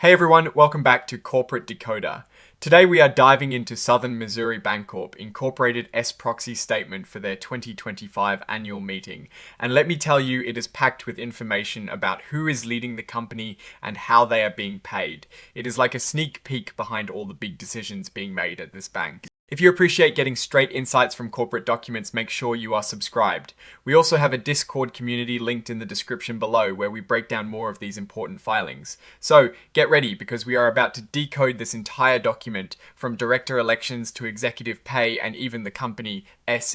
Hey everyone, welcome back to Corporate Decoder. Today we are diving into Southern Missouri Bancorp Incorporated Proxy statement for their 2025 annual meeting. And let me tell you, it is packed with information about who is leading the company and how they are being paid. It is like a sneak peek behind all the big decisions being made at this bank. If you appreciate getting straight insights from corporate documents, make sure you are subscribed. We also have a Discord community linked in the description below where we break down more of these important filings. So get ready because we are about to decode this entire document from director elections to executive pay and even the company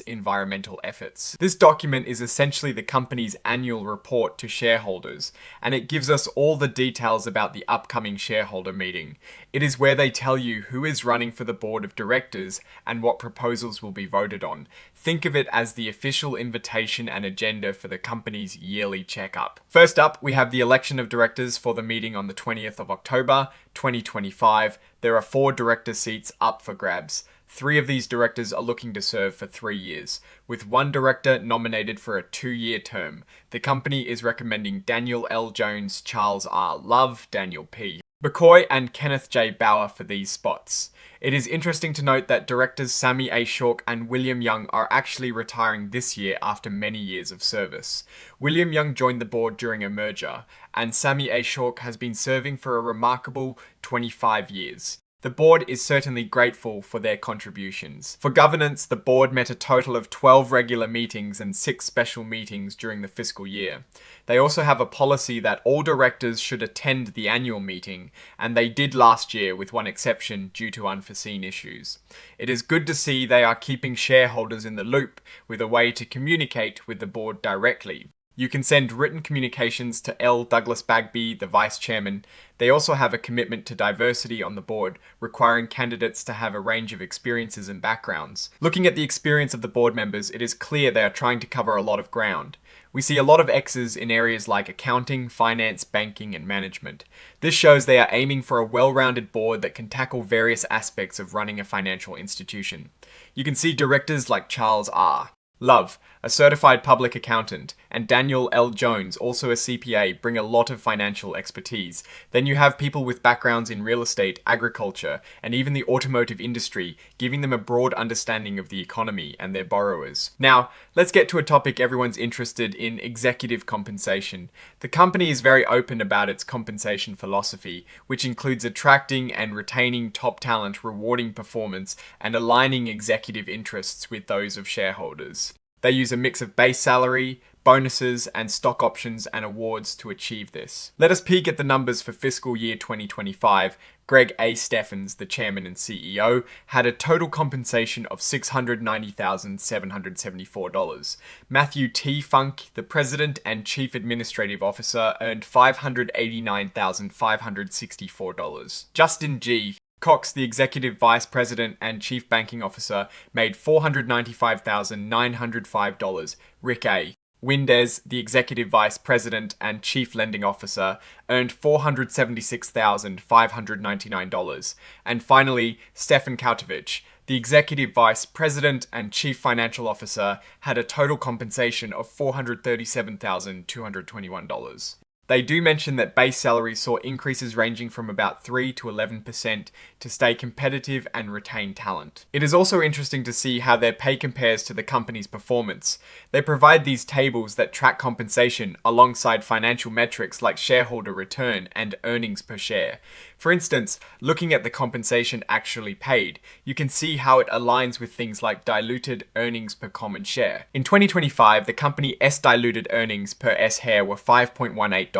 environmental efforts. This document is essentially the company's annual report to shareholders, and it gives us all the details about the upcoming shareholder meeting. It is where they tell you who is running for the board of directors and what proposals will be voted on. Think of it as the official invitation and agenda for the company's yearly checkup. First up, we have the election of directors for the meeting on the 20th of October, 2025. There are 4 director seats up for grabs. 3 of these directors are looking to serve for 3 years, with 1 director nominated for a 2-year term. The company is recommending Daniel L. Jones, Charles R. Love, Daniel P. McCoy, and Kenneth J. Bauer for these spots. It is interesting to note that directors Sammy A. Shawk and William Young are actually retiring this year after many years of service. William Young joined the board during a merger, and Sammy A. Shawk has been serving for a remarkable 25 years. The board is certainly grateful for their contributions. For governance, the board met a total of 12 regular meetings and 6 special meetings during the fiscal year. They also have a policy that all directors should attend the annual meeting, and they did last year with one exception due to unforeseen issues. It is good to see they are keeping shareholders in the loop with a way to communicate with the board directly. You can send written communications to L. Douglas Bagby, the vice chairman. They also have a commitment to diversity on the board, requiring candidates to have a range of experiences and backgrounds. Looking at the experience of the board members, it is clear they are trying to cover a lot of ground. We see a lot of X's in areas like accounting, finance, banking, and management. This shows they are aiming for a well-rounded board that can tackle various aspects of running a financial institution. You can see directors like Charles R. Love, a certified public accountant, and Daniel L. Jones, also a CPA, bring a lot of financial expertise. Then you have people with backgrounds in real estate, agriculture, and even the automotive industry, giving them a broad understanding of the economy and their borrowers. Now, let's get to a topic everyone's interested in: executive compensation. The company is very open about its compensation philosophy, which includes attracting and retaining top talent, rewarding performance, and aligning executive interests with those of shareholders. They use a mix of base salary, bonuses, and stock options and awards to achieve this. Let us peek at the numbers for fiscal year 2025. Greg A. Steffens, the chairman and CEO, had a total compensation of $690,774. Matthew T. Funk, the president and chief administrative officer, earned $589,564. Justin G. Cox, the executive vice president and chief banking officer, made $495,905. Rick A. Windez, the executive vice president and chief lending officer, earned $476,599. And finally, Stefan Kautovich, the executive vice president and chief financial officer, had a total compensation of $437,221. They do mention that base salaries saw increases ranging from about 3 to 11% to stay competitive and retain talent. It is also interesting to see how their pay compares to the company's performance. They provide these tables that track compensation alongside financial metrics like shareholder return and earnings per share. For instance, looking at the compensation actually paid, you can see how it aligns with things like diluted earnings per common share. In 2025, the company diluted earnings per share were $5.18.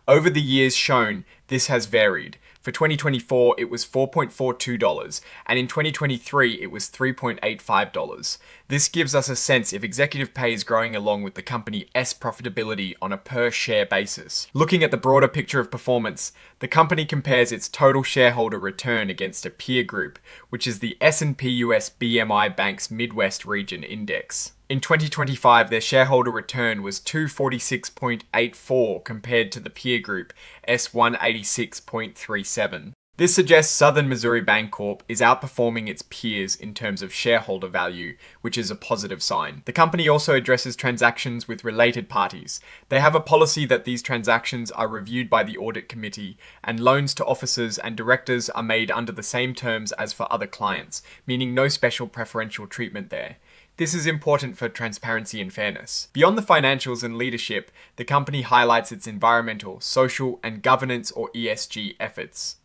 Over the years shown, this has varied. For 2024, it was $4.42, and in 2023, it was $3.85. This gives us a sense if executive pay is growing along with the company's profitability on a per-share basis. Looking at the broader picture of performance, the company compares its total shareholder return against a peer group, which is the S&P US BMI Bank's Midwest Region Index. In 2025, their shareholder return was 246.84 compared to the peer group S186.37. This suggests Southern Missouri Bancorp is outperforming its peers in terms of shareholder value, which is a positive sign. The company also addresses transactions with related parties. They have a policy that these transactions are reviewed by the audit committee, and loans to officers and directors are made under the same terms as for other clients, meaning no special preferential treatment there. This is important for transparency and fairness. Beyond the financials and leadership, the company highlights its environmental, social, and governance or ESG efforts.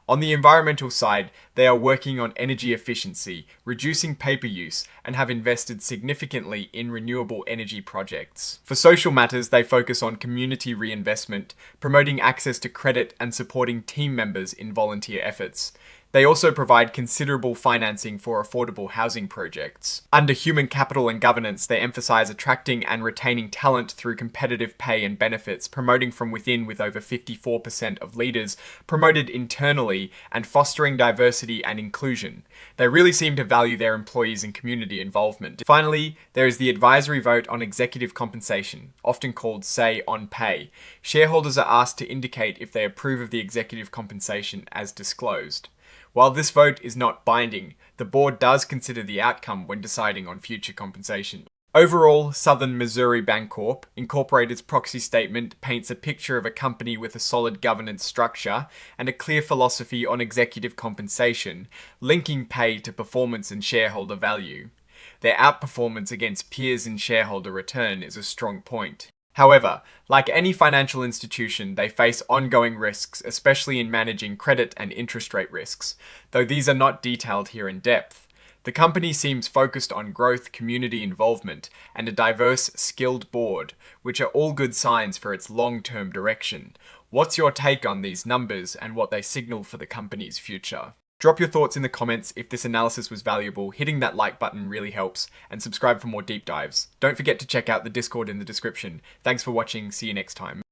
On the environmental side, they are working on energy efficiency, reducing paper use, and have invested significantly in renewable energy projects. For social matters, they focus on community reinvestment, promoting access to credit, and supporting team members in volunteer efforts. They also provide considerable financing for affordable housing projects. Under human capital and governance, they emphasize attracting and retaining talent through competitive pay and benefits, promoting from within with over 54% of leaders promoted internally, and fostering diversity and inclusion. They really seem to value their employees and community involvement. Finally, there is the advisory vote on executive compensation, often called Say on Pay. Shareholders are asked to indicate if they approve of the executive compensation as disclosed. While this vote is not binding, the board does consider the outcome when deciding on future compensation. Overall, Southern Missouri Bancorp, Incorporated's proxy statement paints a picture of a company with a solid governance structure and a clear philosophy on executive compensation, linking pay to performance and shareholder value. Their outperformance against peers in shareholder return is a strong point. However, like any financial institution, they face ongoing risks, especially in managing credit and interest rate risks, though these are not detailed here in depth. The company seems focused on growth, community involvement, and a diverse, skilled board, which are all good signs for its long-term direction. What's your take on these numbers and what they signal for the company's future? Drop your thoughts in the comments if this analysis was valuable. Hitting that like button really helps, and subscribe for more deep dives. Don't forget to check out the Discord in the description. Thanks for watching, see you next time.